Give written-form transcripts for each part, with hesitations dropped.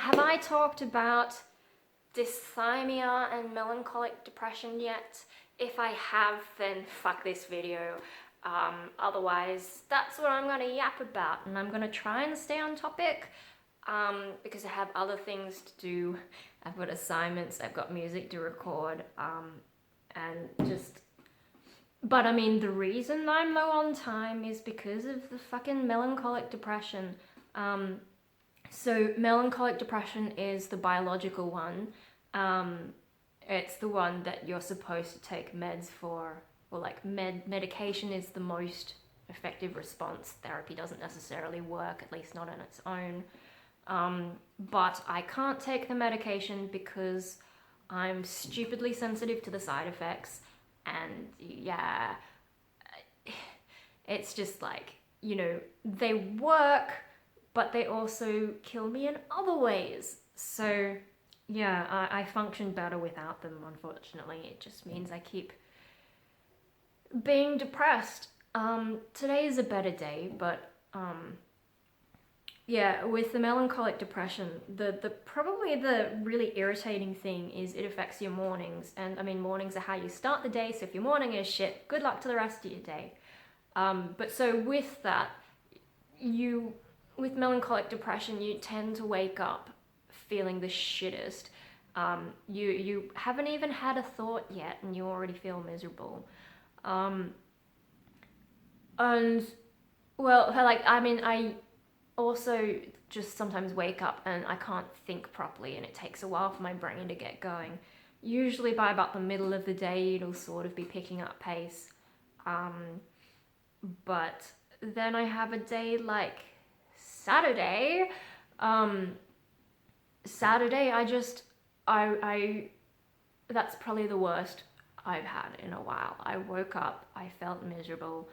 have I talked about dysthymia and melancholic depression yet? If I have, then fuck this video. Otherwise, that's what I'm gonna yap about, and I'm gonna try and stay on topic, because I have other things to do. I've got assignments, I've got music to record, and just... But I mean, the reason I'm low on time is because of the fucking melancholic depression. So melancholic depression is the biological one. It's the one that you're supposed to take meds for, or like medication is the most effective response. Therapy doesn't necessarily work, at least not on its own. But I can't take the medication because I'm stupidly sensitive to the side effects, and yeah, it's just like, you know, they work, but they also kill me in other ways. So yeah, I function better without them, unfortunately. It just means I keep being depressed. Today is a better day, but yeah, with the melancholic depression, the probably the really irritating thing is it affects your mornings. And I mean, mornings are how you start the day, so if your morning is shit, good luck to the rest of your day. But so with that, with melancholic depression, you tend to wake up feeling the shittest. You haven't even had a thought yet, and you already feel miserable. And well, like, I mean, I also just sometimes wake up and I can't think properly, and it takes a while for my brain to get going. Usually by about the middle of the day, it'll sort of be picking up pace. But then I have a day like Saturday. Saturday, I that's probably the worst I've had in a while. I woke up, I felt miserable.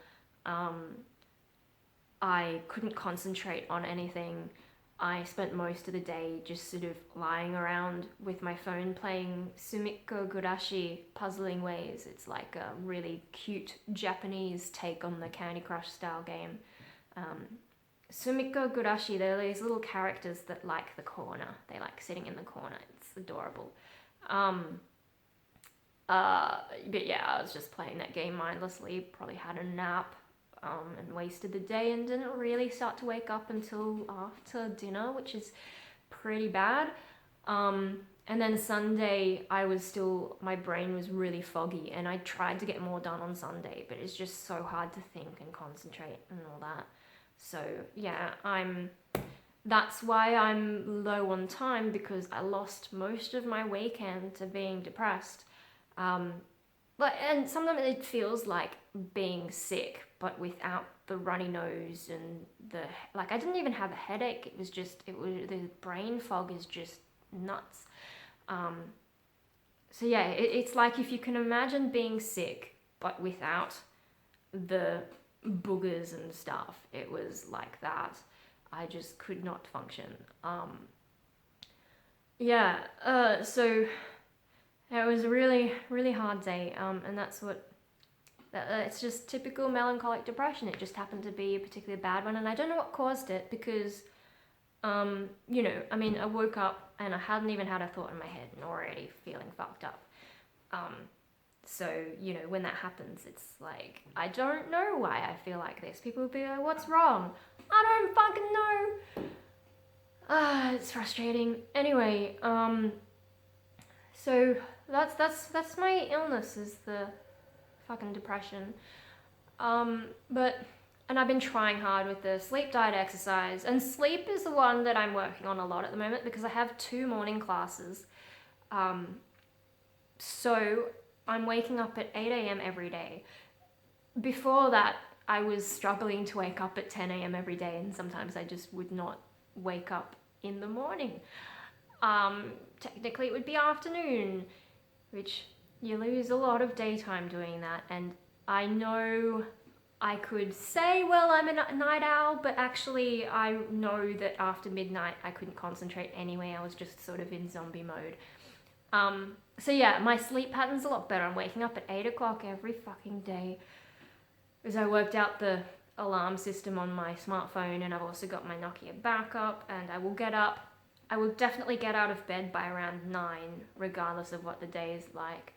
I couldn't concentrate on anything. I spent most of the day just sort of lying around with my phone playing Sumikko Gurashi Puzzling Ways. It's like a really cute Japanese take on the Candy Crush style game. Sumikko Gurashi, they're these little characters that like the corner. They like sitting in the corner. It's adorable. But yeah, I was just playing that game mindlessly, probably had a nap, and wasted the day, and didn't really start to wake up until after dinner, which is pretty bad. And then Sunday, my brain was really foggy, and I tried to get more done on Sunday, but it's just so hard to think and concentrate and all that. So yeah, that's why I'm low on time, because I lost most of my weekend to being depressed. And sometimes it feels like being sick, but without the runny nose and I didn't even have a headache. The brain fog is just nuts. So yeah, it's like if you can imagine being sick, but without the boogers and stuff, it was like that. I just could not function. So it was a really, really hard day, and it's just typical melancholic depression. It just happened to be a particularly bad one, and I don't know what caused it, because, you know, I mean, I woke up and I hadn't even had a thought in my head and already feeling fucked up. So, you know, when that happens, it's like, I don't know why I feel like this. People will be like, what's wrong? I don't fucking know. It's frustrating. Anyway, so that's my illness, is the fucking depression. And I've been trying hard with the sleep, diet, exercise, and sleep is the one that I'm working on a lot at the moment, because I have 2 morning classes. So I'm waking up at 8 a.m. every day. Before that, I was struggling to wake up at 10 a.m. every day, and sometimes I just would not wake up in the morning. Technically it would be afternoon, which you lose a lot of daytime doing that. And I know I could say, well, I'm a night owl, but actually I know that after midnight I couldn't concentrate anyway. I was just sort of in zombie mode. So yeah, my sleep pattern's a lot better. I'm waking up at 8 o'clock every fucking day, because I worked out the alarm system on my smartphone, and I've also got my Nokia backup, and I will get up I will definitely get out of bed by around 9, regardless of what the day is like.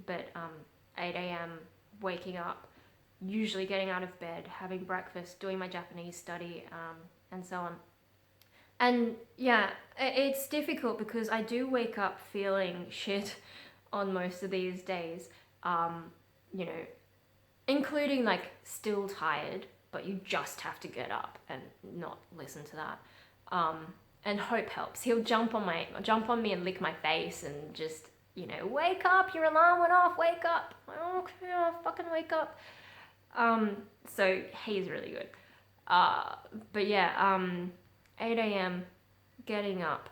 But 8 a.m. waking up, usually getting out of bed, having breakfast, doing my Japanese study, and so on. And yeah, it's difficult because I do wake up feeling shit on most of these days, you know, including like still tired, but you just have to get up and not listen to that. And Hope helps. He'll jump on me and lick my face and just, you know, wake up, your alarm went off, wake up. Okay, I'll fucking wake up. So he's really good. But yeah, 8 a.m. getting up.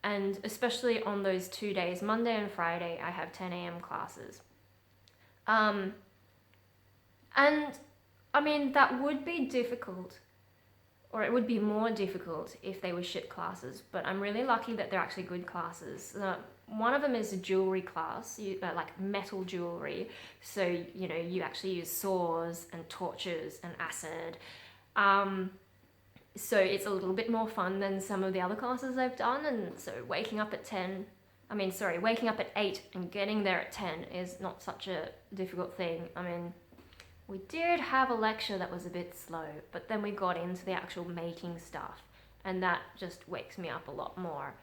And especially on those 2 days, Monday and Friday, I have 10 a.m. classes. And I mean, that would be difficult, or it would be more difficult if they were shit classes, but I'm really lucky that they're actually good classes. One of them is a jewelry class, like metal jewelry, so, you know, you actually use saws and torches and acid. So it's a little bit more fun than some of the other classes I've done, and so waking up at 8 and getting there at 10 is not such a difficult thing. I mean, we did have a lecture that was a bit slow, but then we got into the actual making stuff, and that just wakes me up a lot more.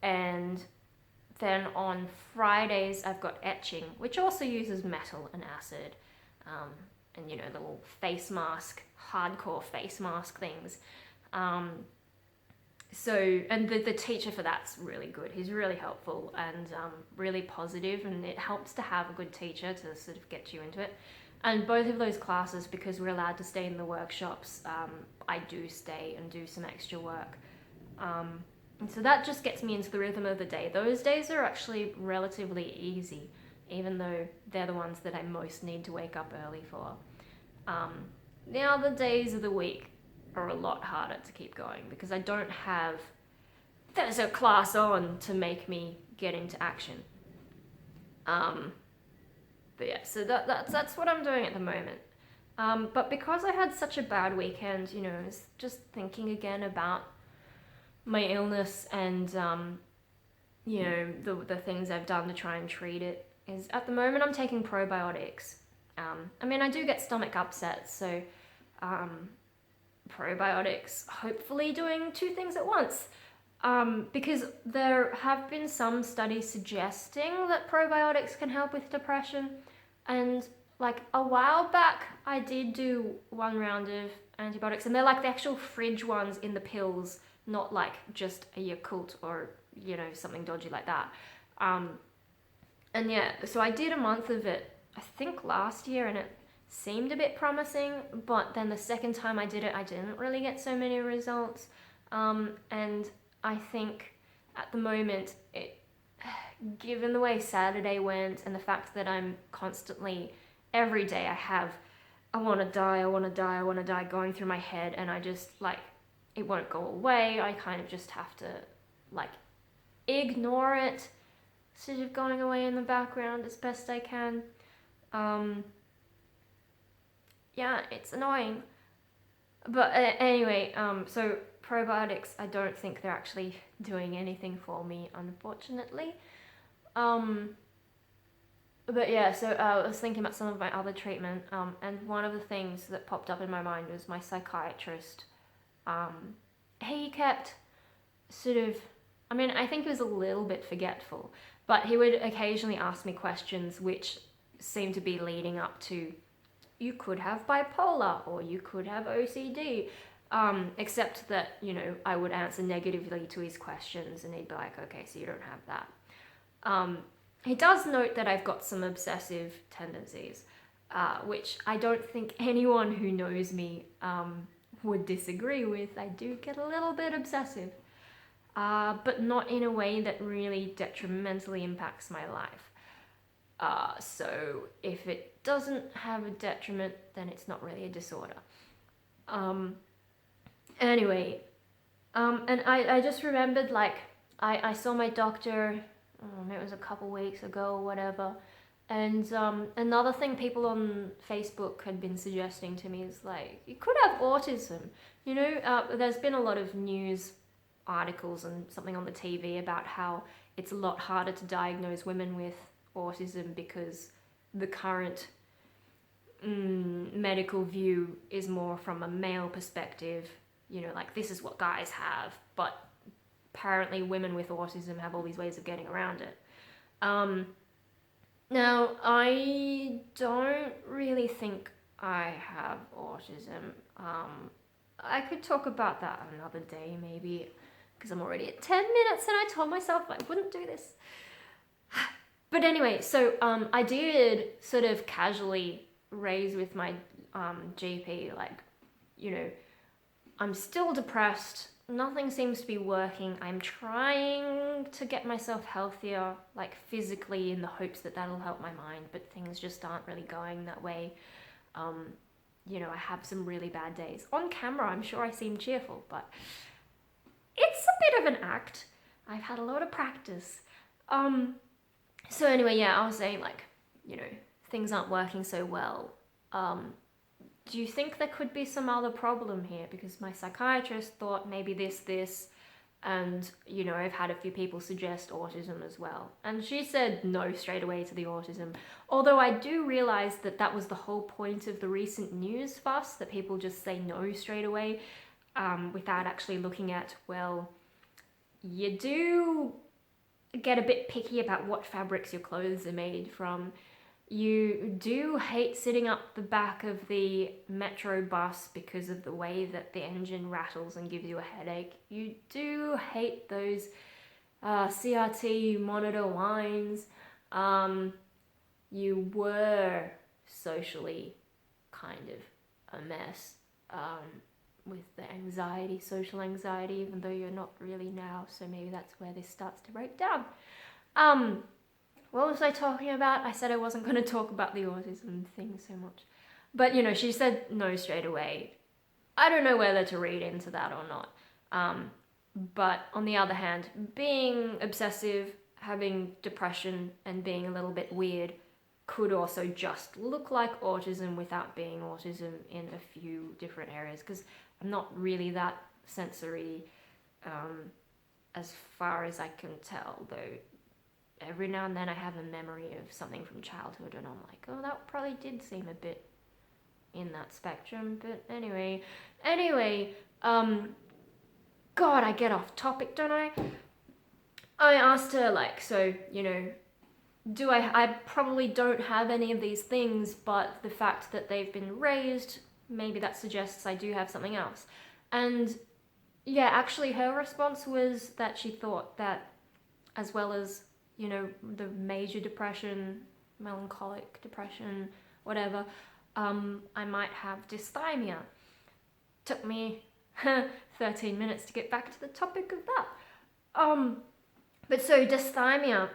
And then on Fridays, I've got etching, which also uses metal and acid, and, you know, the little face mask, hardcore face mask things. So, and the teacher for that's really good. He's really helpful and really positive, and it helps to have a good teacher to sort of get you into it. And both of those classes, because we're allowed to stay in the workshops, I do stay and do some extra work. And so that just gets me into the rhythm of the day. Those days are actually relatively easy, even though they're the ones that I most need to wake up early for. The other days of the week are a lot harder to keep going because I don't have, there's a class on to make me get into action. But yeah, so that's what I'm doing at the moment. But because I had such a bad weekend, you know, I was just thinking again about my illness and, you know, the things I've done to try and treat it. Is at the moment I'm taking probiotics. I mean, I do get stomach upset, so probiotics, hopefully doing 2 things at once. Because there have been some studies suggesting that probiotics can help with depression. And like a while back, I did do 1 round of antibiotics, and they're like the actual fridge ones in the pills, not like just a Yakult or, you know, something dodgy like that. And yeah, so I did a month of it, I think last year, and it seemed a bit promising, but then the second time I did it, I didn't really get so many results. And I think at the moment, given the way Saturday went and the fact that I'm constantly, every day I want to die going through my head, and I just like, it won't go away. I kind of just have to like ignore it, sort of going away in the background as best I can. Yeah, it's annoying. But anyway, so probiotics, I don't think they're actually doing anything for me, unfortunately. But yeah, so I was thinking about some of my other treatment, and one of the things that popped up in my mind was my psychiatrist. He kept sort of, I mean, I think he was a little bit forgetful, but he would occasionally ask me questions which seemed to be leading up to, you could have bipolar, or you could have OCD, except that, you know, I would answer negatively to his questions, and he'd be like, okay, so you don't have that. He does note that I've got some obsessive tendencies, which I don't think anyone who knows me would disagree with. I do get a little bit obsessive, but not in a way that really detrimentally impacts my life. So if it doesn't have a detriment, then it's not really a disorder. Anyway, and I just remembered, like, I saw my doctor, it was a couple weeks ago or whatever, and another thing people on Facebook had been suggesting to me is, like, you could have autism. You know, there's been a lot of news articles and something on the TV about how it's a lot harder to diagnose women with autism because the current medical view is more from a male perspective, you know, like this is what guys have, but apparently women with autism have all these ways of getting around it. Now, I don't really think I have autism. I could talk about that another day maybe, because I'm already at 10 minutes and I told myself I wouldn't do this. But anyway, so I did sort of casually raise with my GP, like, you know, I'm still depressed, nothing seems to be working, I'm trying to get myself healthier, like physically, in the hopes that that'll help my mind, but things just aren't really going that way. You know, I have some really bad days. On camera, I'm sure I seem cheerful, but it's a bit of an act. I've had a lot of practice. So anyway, yeah, I was saying, like, you know, things aren't working so well. Do you think there could be some other problem here? Because my psychiatrist thought maybe this, and, you know, I've had a few people suggest autism as well. And she said no straight away to the autism. Although I do realize that that was the whole point of the recent news fuss, that people just say no straight away, without actually looking at, well, you do get a bit picky about what fabrics your clothes are made from. You do hate sitting up the back of the metro bus because of the way that the engine rattles and gives you a headache. You do hate those CRT monitor lines. You were socially kind of a mess with the anxiety, social anxiety, even though you're not really now, so maybe that's where this starts to break down. What was I talking about? I said I wasn't going to talk about the autism thing so much. But, you know, she said no straight away. I don't know whether to read into that or not. But on the other hand, being obsessive, having depression, and being a little bit weird could also just look like autism without being autism in a few different areas. Because I'm not really that sensory as far as I can tell, though. Every now and then I have a memory of something from childhood and I'm like, oh, that probably did seem a bit in that spectrum. But anyway, God, I get off topic, don't I? I asked her, like, so, you know, I probably don't have any of these things, but the fact that they've been raised, maybe that suggests I do have something else. And yeah, actually her response was that she thought that, as well as, you know, the major depression, melancholic depression, whatever, I might have dysthymia. Took me 13 minutes to get back to the topic of that. But so dysthymia,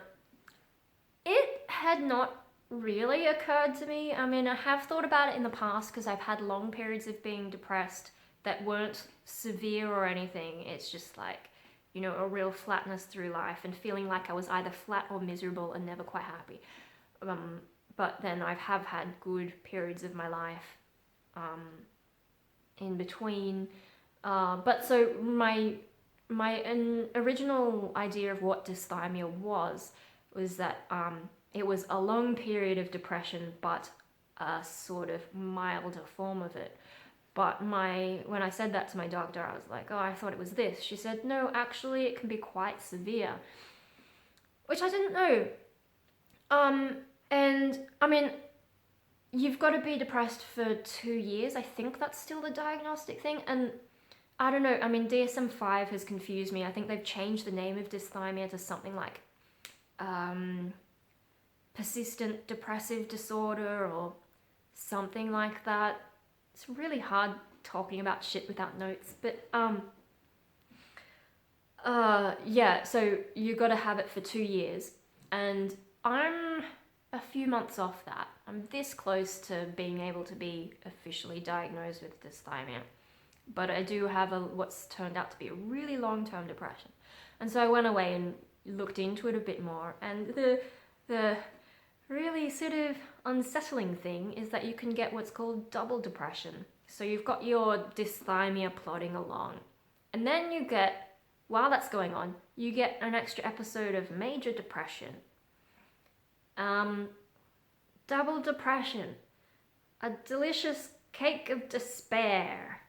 it had not really occurred to me. I mean, I have thought about it in the past because I've had long periods of being depressed that weren't severe or anything. It's just like, you know, a real flatness through life and feeling like I was either flat or miserable and never quite happy. But then I have had good periods of my life in between. But so my original idea of what dysthymia was that it was a long period of depression, but a sort of milder form of it. But when I said that to my doctor, I was like, oh, I thought it was this. She said, no, actually it can be quite severe, which I didn't know. And I mean, you've got to be depressed for 2 years. I think that's still the diagnostic thing. And I don't know, I mean, DSM-5 has confused me. I think they've changed the name of dysthymia to something like persistent depressive disorder or something like that. It's really hard talking about shit without notes, but yeah, so you got to have it for 2 years, and I'm a few months off that. I'm this close to being able to be officially diagnosed with dysthymia, but I do have what's turned out to be a really long-term depression. And so I went away and looked into it a bit more, and the really sort of unsettling thing is that you can get what's called double depression. So you've got your dysthymia plodding along, and then you get while that's going on, you get an extra episode of major depression. Double depression. A delicious cake of despair.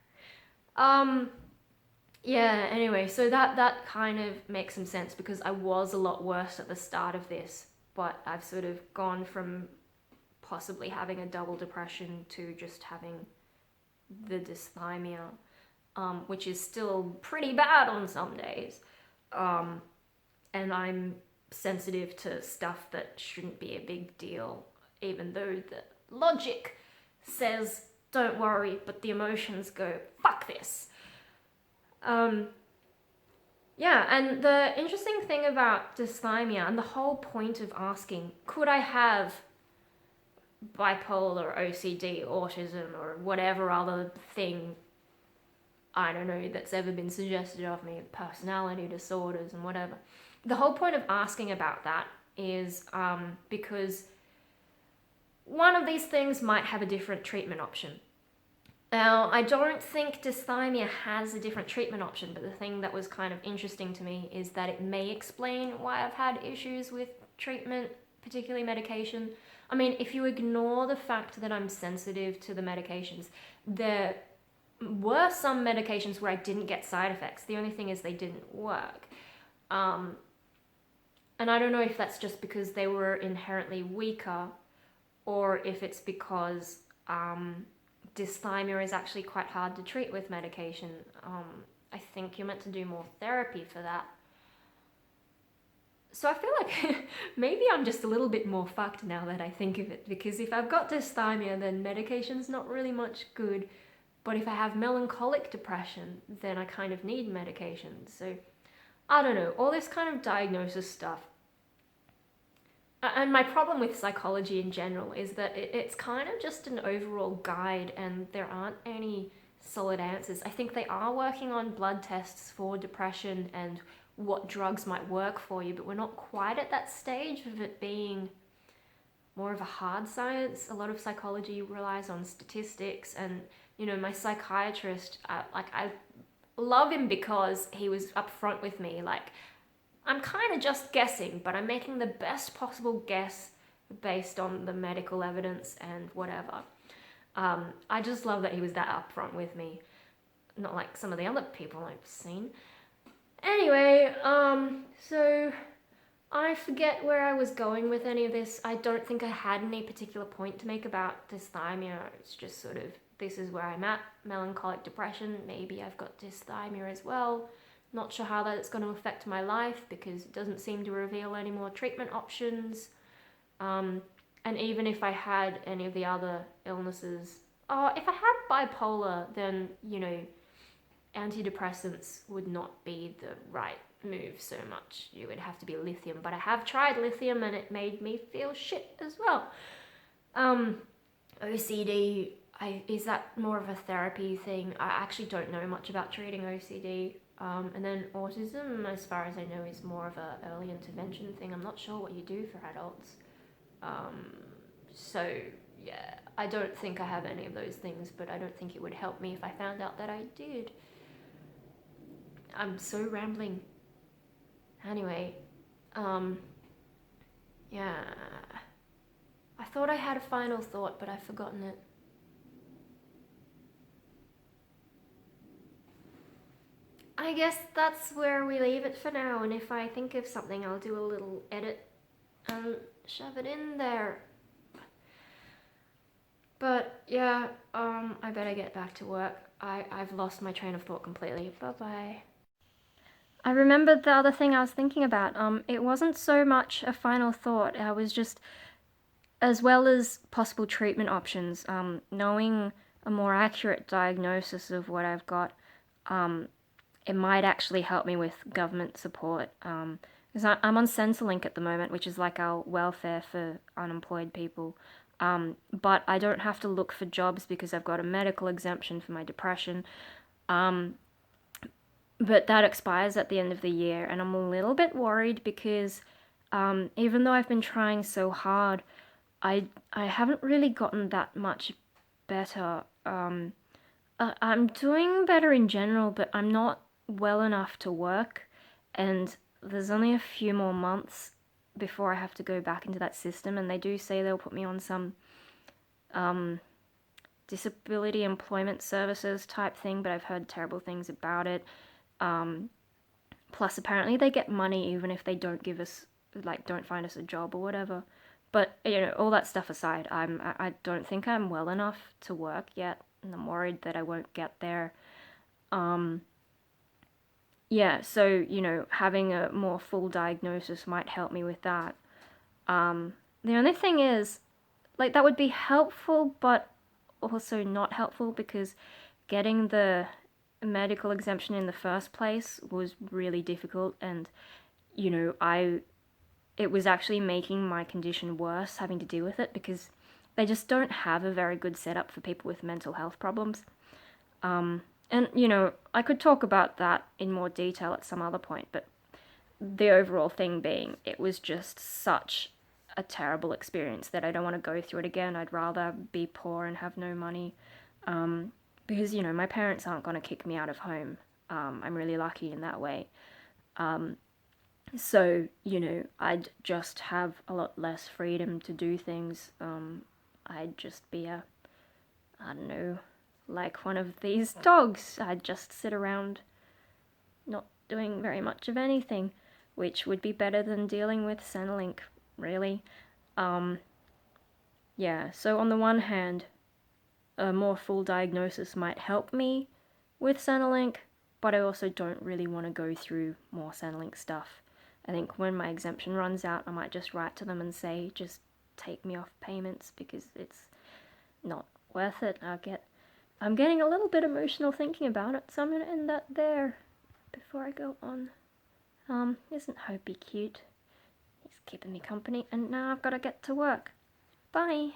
Yeah, anyway, so that kind of makes some sense because I was a lot worse at the start of this, but I've sort of gone from possibly having a double depression to just having the dysthymia, which is still pretty bad on some days. And I'm sensitive to stuff that shouldn't be a big deal, even though the logic says don't worry, but the emotions go, fuck this. Yeah, and the interesting thing about dysthymia and the whole point of asking, could I have bipolar, OCD, autism, or whatever other thing, I don't know, that's ever been suggested of me, personality disorders and whatever. The whole point of asking about that is because one of these things might have a different treatment option. Now, I don't think dysthymia has a different treatment option, but the thing that was kind of interesting to me is that it may explain why I've had issues with treatment, particularly medication. I mean, if you ignore the fact that I'm sensitive to the medications, there were some medications where I didn't get side effects. The only thing is they didn't work. And I don't know if that's just because they were inherently weaker or if it's because dysthymia is actually quite hard to treat with medication. I think you're meant to do more therapy for that. So I feel like maybe I'm just a little bit more fucked now that I think of it, because if I've got dysthymia, then medication's not really much good. But if I have melancholic depression, then I kind of need medication. So I don't know, all this kind of diagnosis stuff. And my problem with psychology in general is that it's kind of just an overall guide and there aren't any solid answers. I think they are working on blood tests for depression and what drugs might work for you, but we're not quite at that stage of it being more of a hard science. A lot of psychology relies on statistics, and you know, my psychiatrist, I love him because he was upfront with me, like, I'm kind of just guessing, but I'm making the best possible guess based on the medical evidence and whatever. I just love that he was that upfront with me, not like some of the other people I've seen. Anyway, so I forget where I was going with any of this. I don't think I had any particular point to make about dysthymia. It's just sort of, this is where I'm at, melancholic depression. Maybe I've got dysthymia as well. Not sure how that's going to affect my life because it doesn't seem to reveal any more treatment options. And even if I had any of the other illnesses, if I had bipolar, then, you know, antidepressants would not be the right move so much. You would have to be lithium, but I have tried lithium and it made me feel shit as well. OCD, is that more of a therapy thing? I actually don't know much about treating OCD. And then autism, as far as I know, is more of a early intervention thing. I'm not sure what you do for adults. So yeah, I don't think I have any of those things, but I don't think it would help me if I found out that I did. I'm so rambling. Anyway, yeah. I thought I had a final thought, but I've forgotten it. I guess that's where we leave it for now, and if I think of something, I'll do a little edit and shove it in there. But yeah, I better get back to work. I've lost my train of thought completely. Bye-bye. I remembered the other thing I was thinking about. It wasn't so much a final thought. I was just, as well as possible treatment options, knowing a more accurate diagnosis of what I've got, it might actually help me with government support. Because I'm on Centrelink at the moment, which is like our welfare for unemployed people. But I don't have to look for jobs because I've got a medical exemption for my depression. But that expires at the end of the year, and I'm a little bit worried because even though I've been trying so hard, I haven't really gotten that much better. I'm doing better in general, but I'm not well enough to work, and there's only a few more months before I have to go back into that system, and they do say they'll put me on some disability employment services type thing, but I've heard terrible things about it. Plus, apparently they get money even if they don't give us, like, don't find us a job or whatever. But, you know, all that stuff aside, I don't think I'm well enough to work yet, and I'm worried that I won't get there. Yeah, so, you know, having a more full diagnosis might help me with that. The only thing is, like, that would be helpful, but also not helpful, because getting the medical exemption in the first place was really difficult, and, you know, it was actually making my condition worse having to deal with it, because they just don't have a very good setup for people with mental health problems. And, you know, I could talk about that in more detail at some other point, but the overall thing being, it was just such a terrible experience that I don't want to go through it again. I'd rather be poor and have no money, because, you know, my parents aren't going to kick me out of home. I'm really lucky in that way. So, you know, I'd just have a lot less freedom to do things. I'd just be I don't know, like one of these dogs. I'd just sit around not doing very much of anything, which would be better than dealing with Centrelink, really. Yeah, so on the one hand, a more full diagnosis might help me with Centrelink, but I also don't really want to go through more Centrelink stuff. I think when my exemption runs out, I might just write to them and say, just take me off payments, because it's not worth it. I'm getting a little bit emotional thinking about it, so I'm gonna end that there before I go on. Isn't Hopi cute? He's keeping me company, and now I've got to get to work. Bye!